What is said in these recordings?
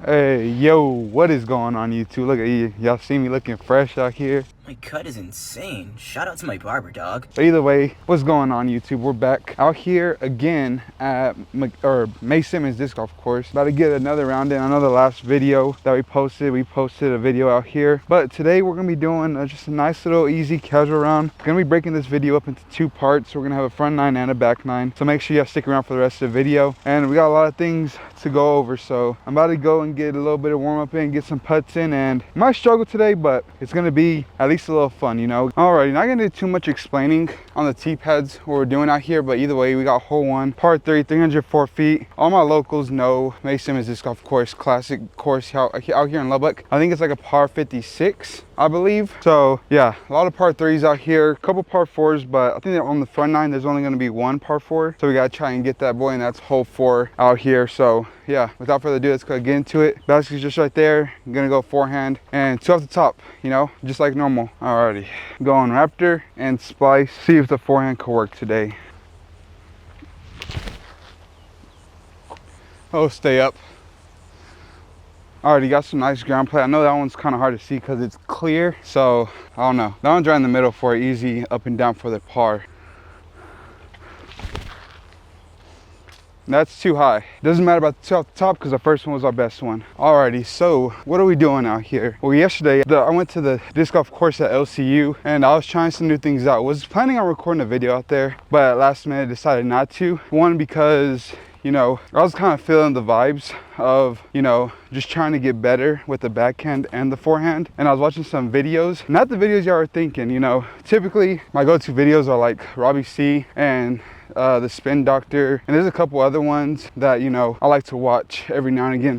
Hey, yo, what is going on YouTube? Look at you. Y'all see me looking fresh out here? My cut is insane. Shout out to my barber, dog. But either way, what's going on YouTube? We're back out here again at Simmons disc golf course. About to get another round in. I know the last video that we posted a video out here. But today we're gonna be doing just a nice little easy casual round. Gonna be breaking this video up into two parts. We're gonna have a front nine and a back nine. So make sure you stick around for the rest of the video. And we got a lot of things to go over. So I'm about to go and get a little bit of warm up in, get some putts in, and I might struggle today, but it's gonna be at least a little fun, you know. Alrighty, not gonna do too much explaining on the tee pads what we're doing out here, but either way, we got hole one, par 3, 304 feet. All my locals know Simmons disc golf course, classic course out here in Lubbock. I think it's like a par 56, I believe. So yeah, a lot of par 3s out here, a couple par 4s, but I think that on the front nine, there's only gonna be one par 4. So we gotta try and get that boy, and that's hole 4 out here. So yeah, without further ado, let's go get into it. Basket's just right there. I'm gonna go forehand and two off the top, you know, just like normal. Alrighty, going Raptor and Splice. See if the forehand could work today. Oh, stay up. Already got some nice ground play. I know that one's kind of hard to see because it's clear. So I don't know. That one's right in the middle for easy up and down for the par. That's too high. Doesn't matter about the two off the top because the first one was our best one. Alrighty, so what are we doing out here? Well, yesterday I went to the disc golf course at LCU and I was trying some new things out. Was planning on recording a video out there, but at last minute decided not to. One, because you know, I was kind of feeling the vibes of, you know, just trying to get better with the backhand and the forehand. And I was watching some videos, not the videos y'all are thinking, you know. Typically, my go-to videos are like Robbie C and the Spin Doctor. And there's a couple other ones that, you know, I like to watch every now and again.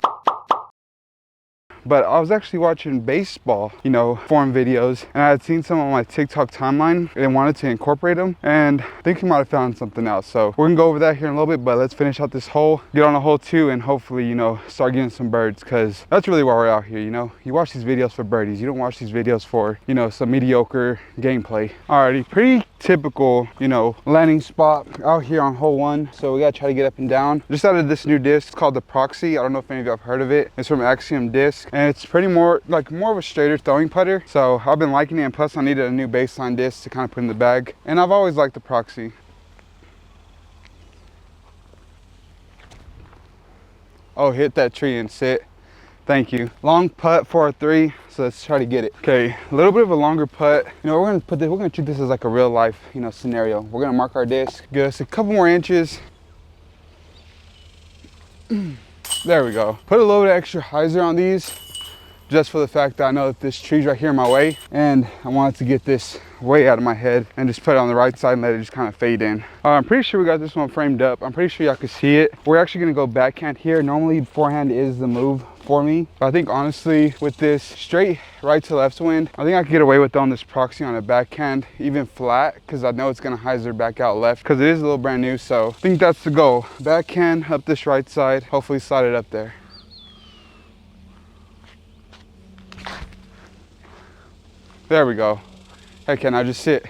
But I was actually watching baseball, you know, form videos, and I had seen some on my TikTok timeline and wanted to incorporate them, and I think we might have found something else. So we're gonna go over that here in a little bit, but let's finish out this hole, get on a hole 2, and hopefully, you know, start getting some birds, because that's really why we're out here, you know. You watch these videos for birdies. You don't watch these videos for, you know, some mediocre gameplay. Alrighty, pretty typical, you know, landing spot out here on hole 1. So we gotta try to get up and down. Just added this new disc. It's called the Proxy. I don't know if any of you have heard of it. It's from Axiom Disc, and it's pretty more of a straighter throwing putter. So I've been liking it, and plus I needed a new baseline disc to kind of put in the bag, and I've always liked the Proxy. Oh, hit that tree and sit. Thank you. Long putt for a 3, so let's try to get it. Okay, a little bit of a longer putt. You know, we're gonna treat this as like a real life, you know, scenario. We're gonna mark our disc, get us a couple more inches. There we go. Put a little bit of extra hyzer on these, just for the fact that I know that this tree's right here in my way, and I wanted to get this way out of my head and just put it on the right side and let it just kind of fade in. I'm pretty sure we got this one framed up. I'm pretty sure y'all can see it. We're actually gonna go backhand here. Normally forehand is the move for me, but I think honestly with this straight right to left wind, I think I could get away with throwing this Proxy on a backhand, even flat, because I know it's gonna hyzer back out left because it is a little brand new. So I think that's the goal. Backhand up this right side, hopefully slide it up there. There we go. Heck, can I just sit?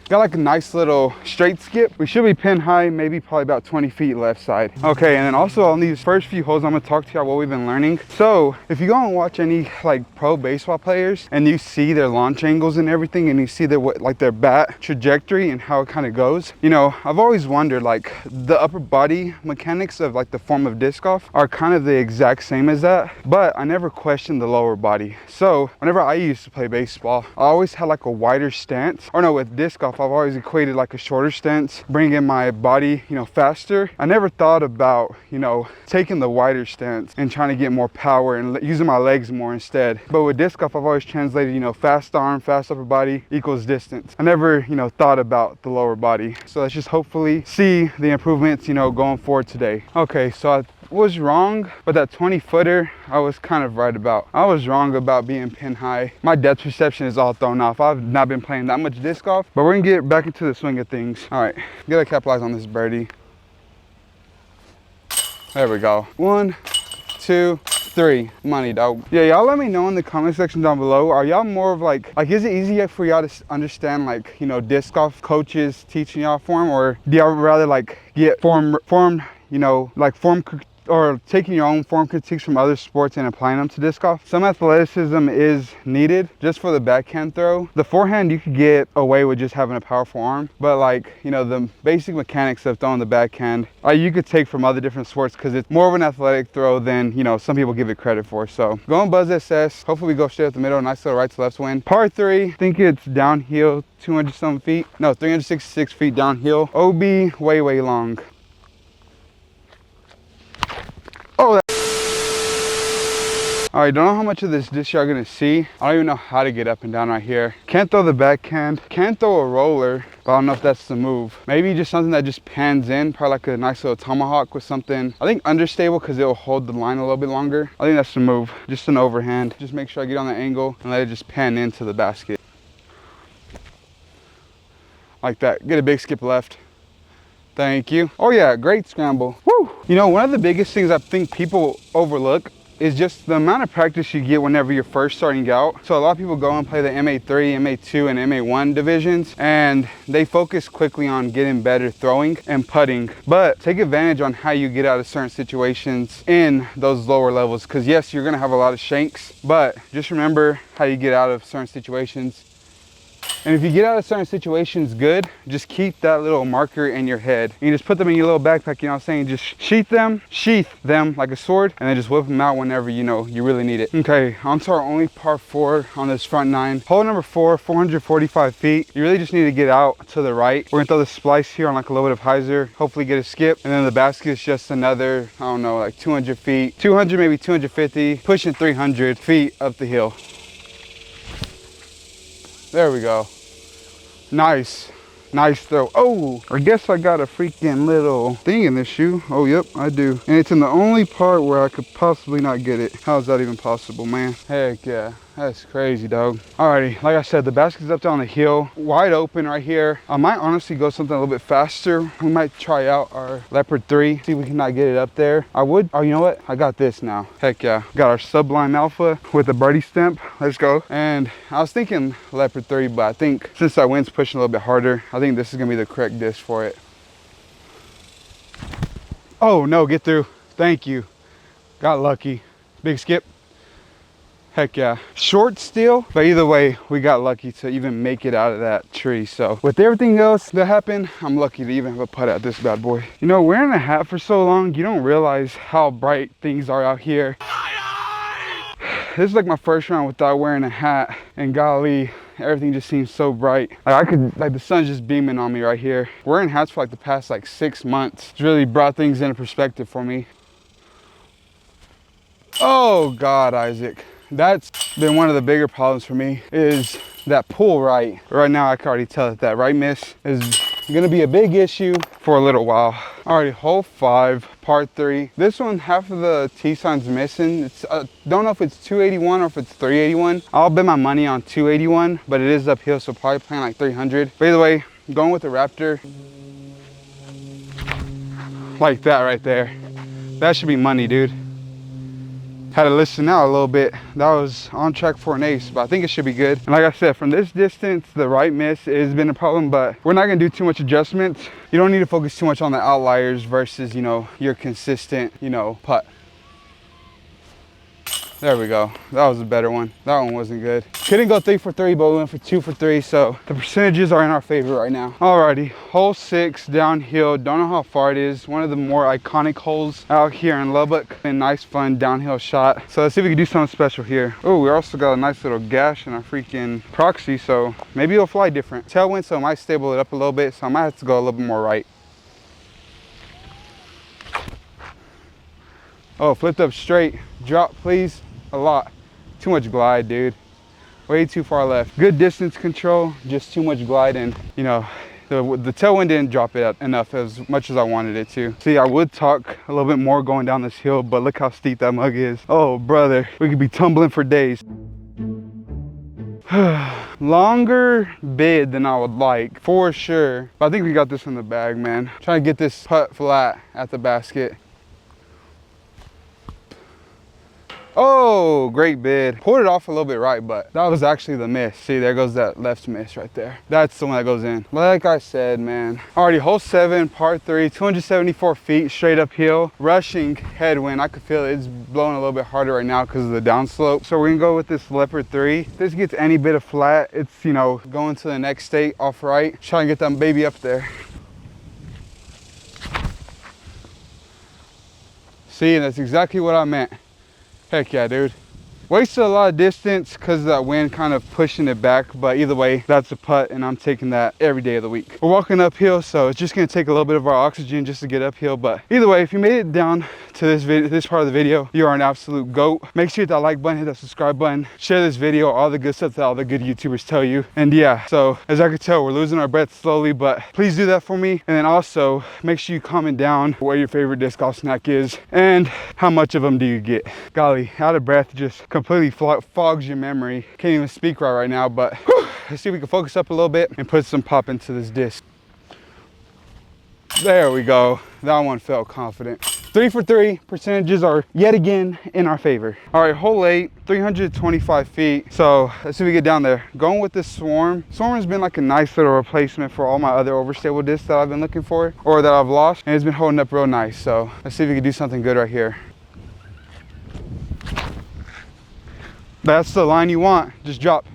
Got like a nice little straight skip. We should be pin high, maybe probably about 20 feet left side. Okay, and then also on these first few holes, I'm gonna talk to y'all what we've been learning. So if you go and watch any like pro baseball players and you see their launch angles and everything, and you see their their bat trajectory and how it kind of goes, you know, I've always wondered, like, the upper body mechanics of like the form of disc golf are kind of the exact same as that, but I never questioned the lower body. So whenever I used to play baseball, I always had like a wider stance, or no, with disc golf, I've always equated like a shorter stance, bringing my body, you know, faster. I never thought about, you know, taking the wider stance and trying to get more power and using my legs more instead. But with disc golf, I've always translated, you know, fast arm, fast upper body equals distance. I never, you know, thought about the lower body. So let's just hopefully see the improvements, you know, going forward today. Okay, so I was wrong, but that 20-footer I was kind of right about. I was wrong about being pin high. My depth perception is all thrown off. I've not been playing that much disc golf, but we're gonna get back into the swing of things. All right, gotta capitalize on this birdie. There we go. 1, 2, 3. Money, dog. Yeah, y'all let me know in the comment section down below. Are y'all more of like is it easier for y'all to understand, like, you know, disc golf coaches teaching y'all form, or do y'all rather like get form, you know, like form or taking your own form critiques from other sports and applying them to disc golf. Some athleticism is needed just for the backhand throw. The forehand, you could get away with just having a powerful arm, but like, you know, the basic mechanics of throwing the backhand, you could take from other different sports because it's more of an athletic throw than, you know, some people give it credit for. So going Buzz SS, hopefully we go straight up the middle, nice little right to left swing. Par 3, I think it's downhill 200 some feet, no, 366 feet downhill. OB way long. Oh, all right, don't know how much of this disc y'all gonna see. I don't even know how to get up and down right here. Can't throw the backhand, can't throw a roller, but I don't know if that's the move. Maybe just something that just pans in, probably like a nice little tomahawk with something, I think understable because it'll hold the line a little bit longer. I think that's the move, just an overhand. Just make sure I get on the angle and let it just pan into the basket. Like that, get a big skip left. Thank you. Oh yeah, great scramble. Woo! You know, one of the biggest things I think people overlook is just the amount of practice you get whenever you're first starting out. So a lot of people go and play the MA3, MA2, and MA1 divisions, and they focus quickly on getting better throwing and putting, but take advantage on how you get out of certain situations in those lower levels. Because yes, you're gonna have a lot of shanks, but just remember how you get out of certain situations. And if you get out of certain situations good, just keep that little marker in your head. You just put them in your little backpack, you know what I'm saying? Just sheath them like a sword, and then just whip them out whenever you know you really need it. Okay, on to our only par 4 on this front 9. Hole number 4, 445 feet. You really just need to get out to the right. We're gonna throw the splice here on like a little bit of hyzer, hopefully get a skip. And then the basket is just another, I don't know, like 200 feet, 200, maybe 250, pushing 300 feet up the hill. There we go. Nice throw. Oh, I guess I got a freaking little thing in this shoe. Oh, yep, I do. And it's in the only part where I could possibly not get it. How is that even possible, man? Heck yeah, that's crazy, dog. Alrighty, like I said, the basket's up down the hill, wide open right here. I might honestly go something a little bit faster. We might try out our Leopard 3, see if we cannot get it up there. I would, oh, you know what? I got this now. Heck yeah. Got our Sublime Alpha with the birdie stamp. Let's go. And I was thinking Leopard 3, but I think since that wind's pushing a little bit harder, I think this is gonna be the correct disc for it. Oh no, get through. Thank you. Got lucky. Big skip. Heck yeah. Short still, but either way, we got lucky to even make it out of that tree. So with everything else that happened, I'm lucky to even have a putt at this bad boy. You know, wearing a hat for so long, you don't realize how bright things are out here. This is like my first round without wearing a hat, and golly, everything just seems so bright. Like the sun's just beaming on me right here. Wearing hats for like the past like 6 months, it's really brought things into perspective for me. Oh God, Isaac. That's been one of the bigger problems for me, is that pull right. Right now, I can already tell that right miss is gonna be a big issue for a little while. Alrighty, hole 5, par 3. This one, half of the tee sign's missing. It's don't know if it's 281 or if it's 381. I'll bet my money on 281, but it is uphill, so probably playing like 300. But either way, going with the Raptor. Like that right there. That should be money, dude. Had to listen out a little bit. That was on track for an ace, but I think it should be good. And like I said, from this distance, the right miss has been a problem, but we're not gonna do too much adjustments. You don't need to focus too much on the outliers versus, you know, your consistent, you know, putt. There we go. That was a better one. That one wasn't good. Couldn't go 3 for 3, but we went for 2 for 3. So the percentages are in our favor right now. Alrighty, hole 6 downhill. Don't know how far it is. One of the more iconic holes out here in Lubbock. A nice, fun downhill shot. So let's see if we can do something special here. Oh, we also got a nice little gash in our freaking proxy. So maybe it'll fly different. Tailwind, so I might stable it up a little bit. So I might have to go a little bit more right. Oh, flipped up straight. Drop, please. A lot. Too much glide, dude. Way too far left. Good distance control, just too much glide, and you know, the tailwind didn't drop it enough as much as I wanted it to. See, I would talk a little bit more going down this hill, but look how steep that mug is. Oh, brother, we could be tumbling for days. Longer bid than I would like, for sure. But I think we got this in the bag, man. Trying to get this putt flat at the basket. Oh, great bid. Pulled it off a little bit right, but that was actually the miss. See, there goes that left miss right there. That's the one that goes in. Like I said, man. Alrighty, hole 7, par 3, 274 feet straight uphill. Rushing headwind. I could feel it. It's blowing a little bit harder right now because of the downslope. So we're gonna go with this Leopard 3. If this gets any bit of flat, it's, you know, going to the next state off right. Try and get that baby up there. See, and that's exactly what I meant. Heck yeah, dude. Wasted a lot of distance because of that wind kind of pushing it back, but either way, that's a putt, and I'm taking that every day of the week. We're walking uphill, so it's just gonna take a little bit of our oxygen just to get uphill, but either way, if you made it down to this part of the video, you are an absolute GOAT. Make sure you hit that like button, hit that subscribe button, share this video, all the good stuff that all the good YouTubers tell you. And yeah, so as I can tell, we're losing our breath slowly, but please do that for me. And then also, make sure you comment down where your favorite disc golf snack is and how much of them do you get. Golly, out of breath just completely fogs your memory. Can't even speak right now, but whew, let's see if we can focus up a little bit and put some pop into this disc. There we go. That one felt confident. 3 for 3. Percentages are yet again in our favor. All right, hole 8, 325 feet. So let's see if we get down there. Going with this Swarm. Swarm has been like a nice little replacement for all my other overstable discs that I've been looking for or that I've lost, and it's been holding up real nice. So let's see if we can do something good right here. That's the line you want. Just drop.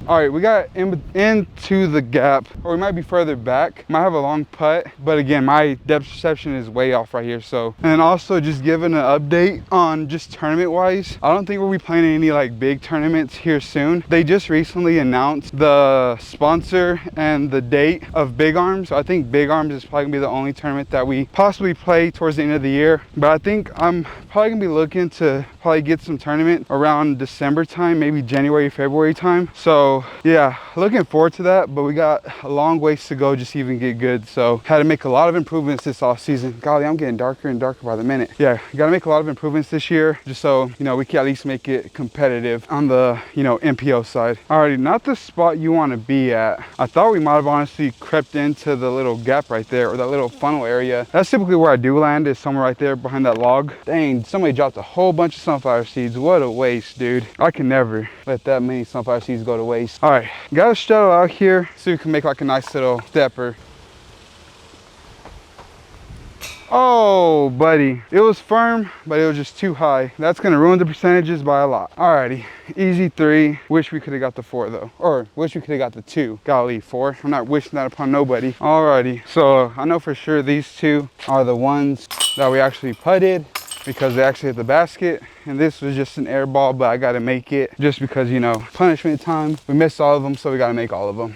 All right, we got into the gap, or we might be further back. Might have a long putt, but again, my depth perception is way off right here. So, and also just giving an update on just tournament wise, I don't think we'll be playing any like big tournaments here soon. They just recently announced the sponsor and the date of Big Arms. So I think Big Arms is probably gonna be the only tournament that we possibly play towards the end of the year. But I think I'm probably gonna be looking to probably get some tournament around December time, maybe January, February time. So yeah, looking forward to that, but we got a long ways to go just to even get good. So had to make a lot of improvements this off season. Golly, I'm getting darker and darker by the minute. Yeah, got to make a lot of improvements this year just so, you know, we can at least make it competitive on the, you know, MPO side. Alrighty, not the spot you want to be at. I thought we might have honestly crept into the little gap right there, or that little funnel area. That's typically where I do land, is somewhere right there behind that log. Dang, somebody dropped a whole bunch of sunflower seeds. What a waste, dude. I can never let that many sunflower seeds go to waste. All right, got a shuttle out here so we can make like a nice little stepper. Oh, buddy, it was firm, but it was just too high. That's gonna ruin the percentages by a lot. Alrighty, easy 3. Wish we could have got the 4 though, or wish we could have got the 2. Golly, 4. I'm not wishing that upon nobody. Alrighty, so I know for sure these 2 are the ones that we actually putted, because they actually hit the basket, and this was just an air ball, but I got to make it just because, you know, punishment time. We missed all of them, so we got to make all of them.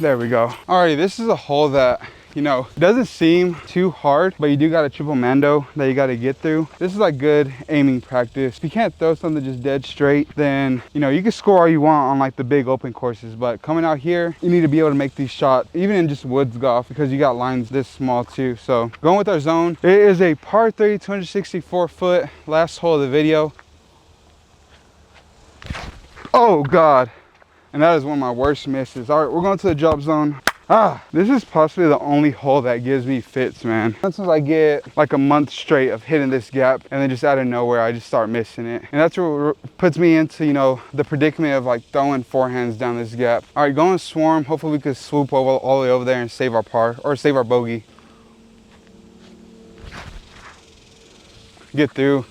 There we go. Alrighty, this is a hole that, you know, doesn't seem too hard, but you do got a triple mando that you got to get through. This is like good aiming practice. If you can't throw something just dead straight, then, you know, you can score all you want on like the big open courses, but coming out here, you need to be able to make these shots, even in just woods golf, because you got lines this small too. So going with our zone, it is a par 3, 264 foot, last hole of the video. Oh God. And that is one of my worst misses. All right, we're going to the drop zone. This is possibly the only hole that gives me fits, man. Sometimes I get like a month straight of hitting this gap, and then just out of nowhere, I just start missing it. And that's what puts me into, you know, the predicament of like throwing forehands down this gap. All right, going Swarm. Hopefully we could swoop over all the way over there and save our par, or save our bogey. Get through.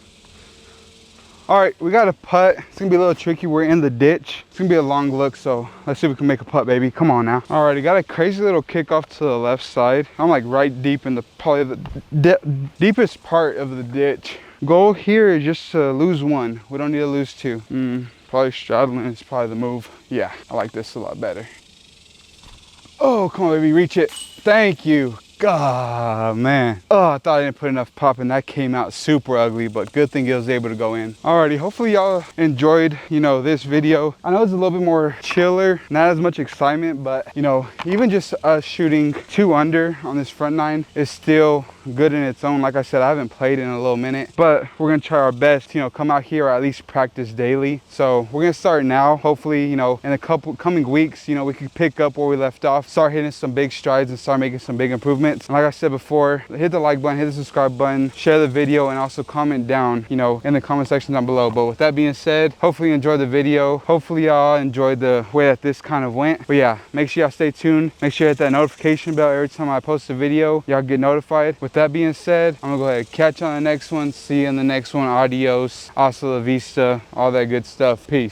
All right, we got a putt. It's gonna be a little tricky. We're in the ditch. It's gonna be a long look, so let's see if we can make a putt, baby. Come on now. All right, I got a crazy little kickoff to the left side. I'm like right deep in the, probably the deepest part of the ditch. Goal here is just to lose 1. We don't need to lose 2. Probably straddling is probably the move. Yeah, I like this a lot better. Oh, come on, baby, reach it. Thank you. God, man. Oh, I thought I didn't put enough pop, and that came out super ugly, but good thing it was able to go in. Alrighty, hopefully y'all enjoyed, you know, this video. I know it's a little bit more chiller, not as much excitement, but, you know, even just us shooting 2 under on this front 9 is still good in its own. Like I said, I haven't played in a little minute, but we're gonna try our best, you know, come out here or at least practice daily. So we're gonna start now. Hopefully, you know, in a couple coming weeks, you know, we can pick up where we left off, start hitting some big strides and start making some big improvements. comments. And like I said before, hit the like button, hit the subscribe button, share the video, and also comment down, you know, in the comment section down below. But with that being said, hopefully you enjoyed the video. Hopefully y'all enjoyed the way that this kind of went. But yeah, make sure y'all stay tuned. Make sure you hit that notification bell every time I post a video. Y'all get notified. With that being said, I'm gonna go ahead and catch you on the next one. See you in the next one. Adios, hasta la vista, all that good stuff. Peace.